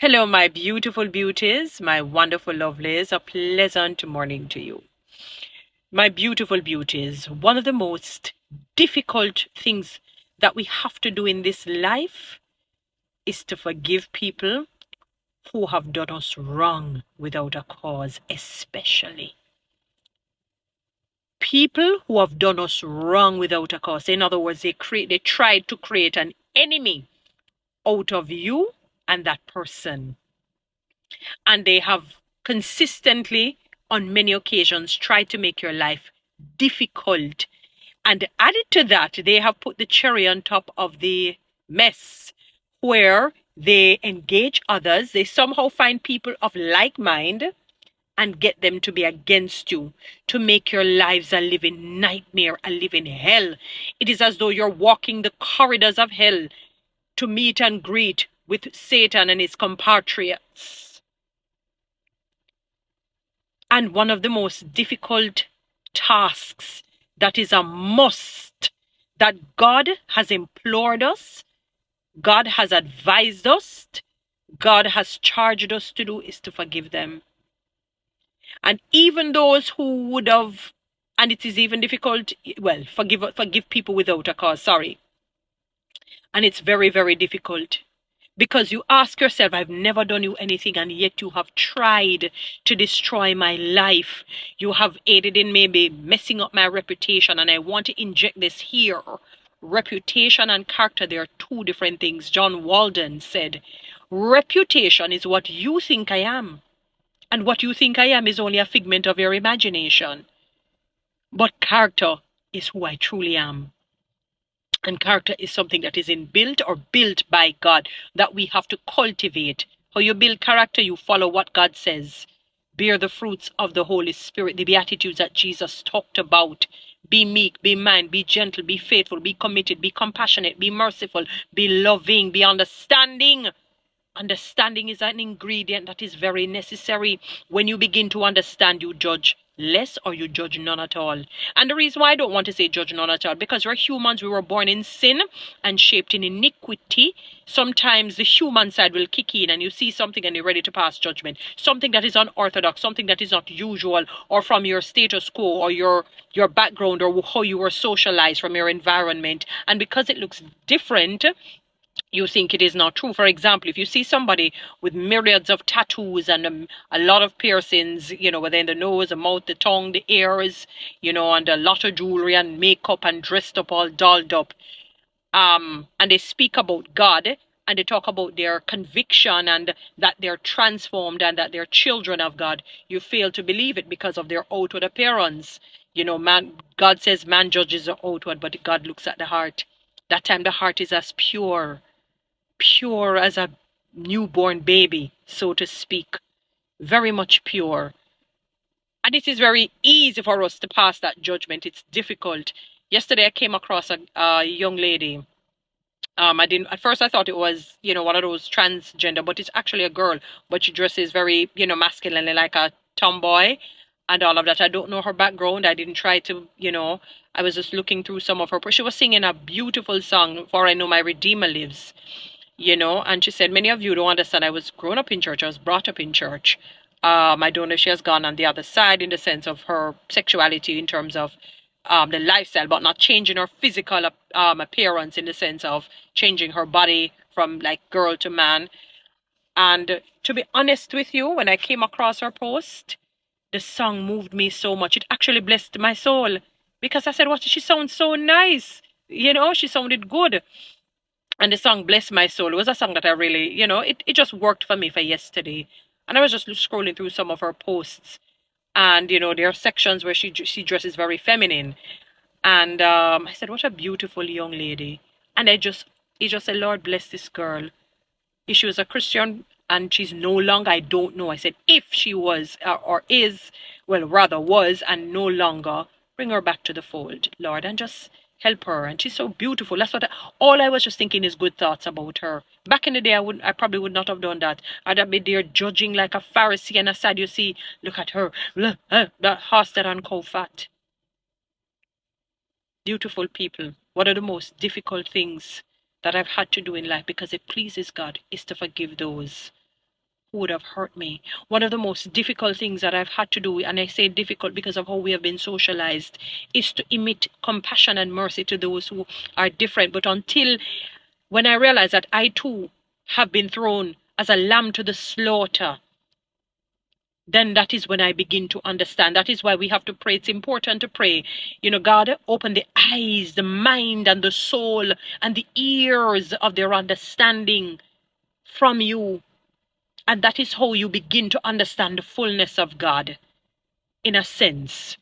Hello, my beautiful beauties, my wonderful lovelies. A pleasant morning to you. My beautiful beauties, one of the most difficult things that we have to do in this life is to forgive people who have done us wrong without a cause, especially people who have done us wrong without a cause. In other words, they tried to create an enemy out of you and that person, and they have consistently, on many occasions, tried to make your life difficult. And added to that, they have put the cherry on top of the mess where they engage others. They somehow find people of like mind and get them to be against you, to make your lives a living nightmare, a living hell. It is as though you're walking the corridors of hell to meet and greet with Satan and his compatriots. And one of the most difficult tasks that is a must, that God has implored us, God has advised us, God has charged us to do, is to forgive them. And even those who would have, and it is even difficult, well, forgive people without a cause, sorry. And it's very, very difficult. Because you ask yourself, I've never done you anything, and yet you have tried to destroy my life. You have aided in maybe messing up my reputation, and I want to inject this here. Reputation and character, they are two different things. John Walden said, reputation is what you think I am, and what you think I am is only a figment of your imagination. But character is who I truly am. And character is something that is inbuilt or built by God that we have to cultivate. How you build character, you follow what God says. Bear the fruits of the Holy Spirit, the beatitudes that Jesus talked about. Be meek, be mild, be gentle, be faithful, be committed, be compassionate, be merciful, be loving, be understanding. Understanding is an ingredient that is very necessary. When you begin to understand, you judge less or you judge none at all. And the reason why I don't want to say judge none at all, because we're humans, we were born in sin and shaped in iniquity. Sometimes the human side will kick in and you see something and you're ready to pass judgment. Something that is unorthodox, something that is not usual, or from your status quo or your background or how you were socialized from your environment. And because it looks different, you think it is not true. For example, if you see somebody with myriads of tattoos and a lot of piercings, whether in the nose, the mouth, the tongue, the ears, and a lot of jewelry and makeup and dressed up, all dolled up, and they speak about God and they talk about their conviction and that they're transformed and that they're children of God, you fail to believe it because of their outward appearance. God says man judges the outward, but God looks at the heart. That time the heart is as pure as a newborn baby, so to speak. Very much pure. And it is very easy for us to pass that judgment. It's difficult. Yesterday I came across a young lady. I didn't at first I thought it was, one of those transgender, but it's actually a girl. But she dresses very, masculinely like a tomboy and all of that. I don't know her background. I didn't try to, I was just looking through some of her. She was singing a beautiful song, For I Know My Redeemer Lives. And she said, many of you don't understand. I was grown up in church. I was brought up in church. I don't know if she has gone on the other side in the sense of her sexuality in terms of the lifestyle, but not changing her physical appearance in the sense of changing her body from like girl to man. And to be honest with you, when I came across her post, the song moved me so much. It actually blessed my soul because I said, what, she sounds so nice. She sounded good. And the song Bless My Soul, it was a song that I really, it just worked for me for yesterday. And I was just scrolling through some of her posts. And, there are sections where she dresses very feminine. And I said, what a beautiful young lady. And he just said, Lord, bless this girl. If she was a Christian and she's no longer, I don't know. I said, if she was or is, well, rather was and no longer, bring her back to the fold, Lord, and just help her. And she's so beautiful. That's what all I was just thinking is good thoughts about her. Back in the day, I probably would not have done that. I'd have been there judging like a Pharisee and a Sadducee. Look at her, that horse that on cow fat. Beautiful people. One of the most difficult things that I've had to do in life, because it pleases God, is to forgive those who would have hurt me. One of the most difficult things that I've had to do, and I say difficult because of how we have been socialized, is to emit compassion and mercy to those who are different. But until when I realize that I too have been thrown as a lamb to the slaughter, then that is when I begin to understand. That is why we have to pray. It's important to pray. God, open the eyes, the mind, and the soul, and the ears of their understanding from you. And that is how you begin to understand the fullness of God, in a sense.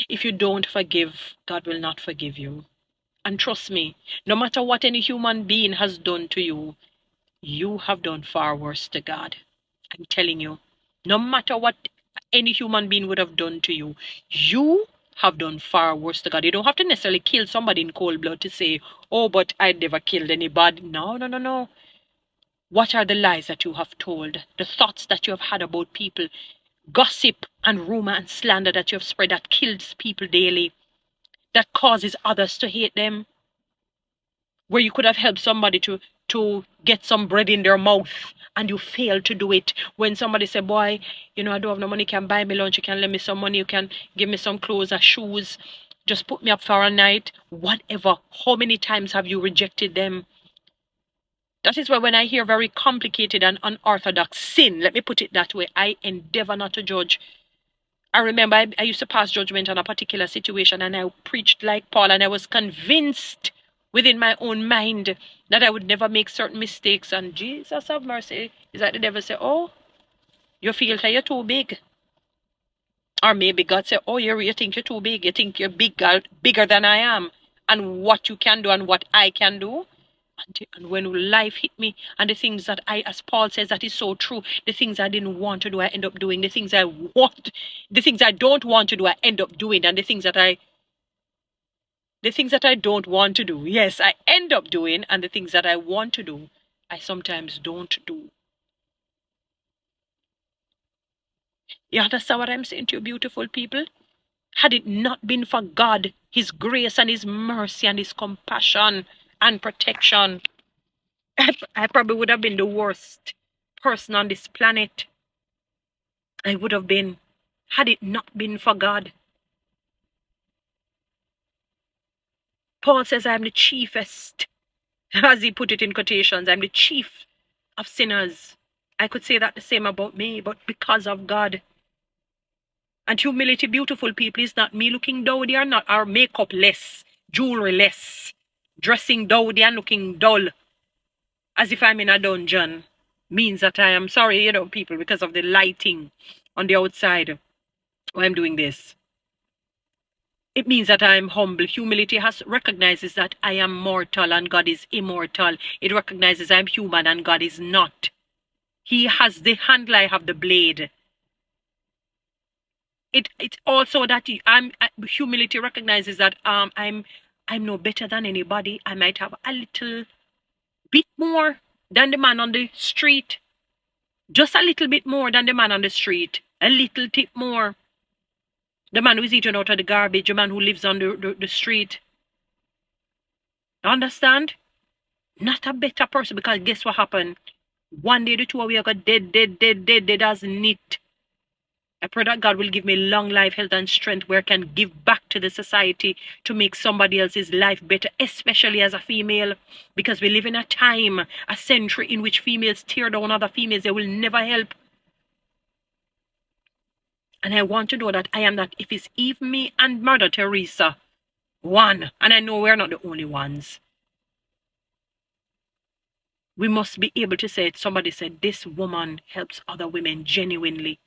If you don't forgive, God will not forgive you. And trust me, no matter what any human being has done to you, you have done far worse to God. I'm telling you, no matter what any human being would have done to you, you have done far worse to God. You don't have to necessarily kill somebody in cold blood to say, oh, but I never killed anybody. No, no, no, no. What are the lies that you have told? The thoughts that you have had about people, gossip and rumor and slander that you have spread that kills people daily, that causes others to hate them, where you could have helped somebody to get some bread in their mouth and you failed to do it. When somebody said, boy, I don't have no money, you can buy me lunch, you can lend me some money, you can give me some clothes or shoes, just put me up for a night, whatever. How many times have you rejected them? That is why when I hear very complicated and unorthodox sin, let me put it that way, I endeavor not to judge. I remember I used to pass judgment on a particular situation and I preached like Paul, and I was convinced within my own mind that I would never make certain mistakes. And Jesus have mercy, is that the devil say, oh, you feel that you're too big? Or maybe God say, oh, you think you're too big, you think you're bigger than I am, and what you can do and what I can do. And when life hit me, and the things that as Paul says, that is so true, the things I didn't want to do, I end up doing. The things I don't want to do, I end up doing. And the things that I don't want to do, yes, I end up doing. And the things that I want to do, I sometimes don't do. You understand what I'm saying to you, beautiful people? Had it not been for God, His grace and His mercy and His compassion and protection, I probably would have been the worst person on this planet. I would have been, had it not been for God. Paul says, I'm the chiefest, as he put it in quotations, I'm the chief of sinners. I could say that the same about me, but because of God. And humility, beautiful people, is not me looking dowdy or not, or makeup less, jewelry less, dressing dowdy and looking dull, as if I'm in a dungeon, means that I am sorry, people, because of the lighting on the outside. Why I'm doing this. It means that I am humble. Humility recognizes that I am mortal and God is immortal. It recognizes I am human and God is not. He has the handle, I have the blade. It's also that humility recognizes that I'm no better than anybody. I might have a little bit more than the man on the street. Just a little bit more than the man on the street. A little tip more. The man who's eating out of the garbage, the man who lives on the street. Understand? Not a better person, because guess what happened? One day the two of we are got dead as neat. I pray that God will give me long life, health, and strength where I can give back to the society to make somebody else's life better, especially as a female, because we live in a time, a century in which females tear down other females. They will never help. And I want to know that I am not, if it's even me and Mother Teresa, one, and I know we're not the only ones. We must be able to say it. Somebody said, this woman helps other women genuinely.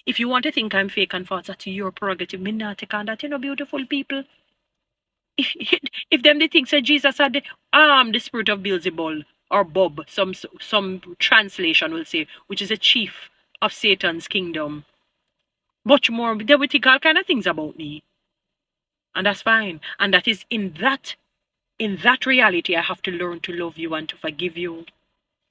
If you want to think I'm fake and false, that's your prerogative. Me not take on that, beautiful people. If them they think say Jesus had the spirit of Beelzebul or Bob, some translation will say, which is a chief of Satan's kingdom. Much more, they will think all kind of things about me. And that's fine. And that is in that reality, I have to learn to love you and to forgive you.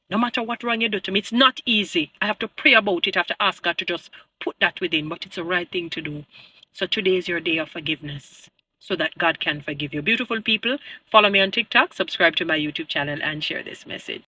No matter what wrong you do to me, it's not easy. I have to pray about it. I have to ask God to just put that within, but it's the right thing to do. So today is your day of forgiveness, so that God can forgive you. Beautiful people, follow me on TikTok, subscribe to my YouTube channel, and share this message.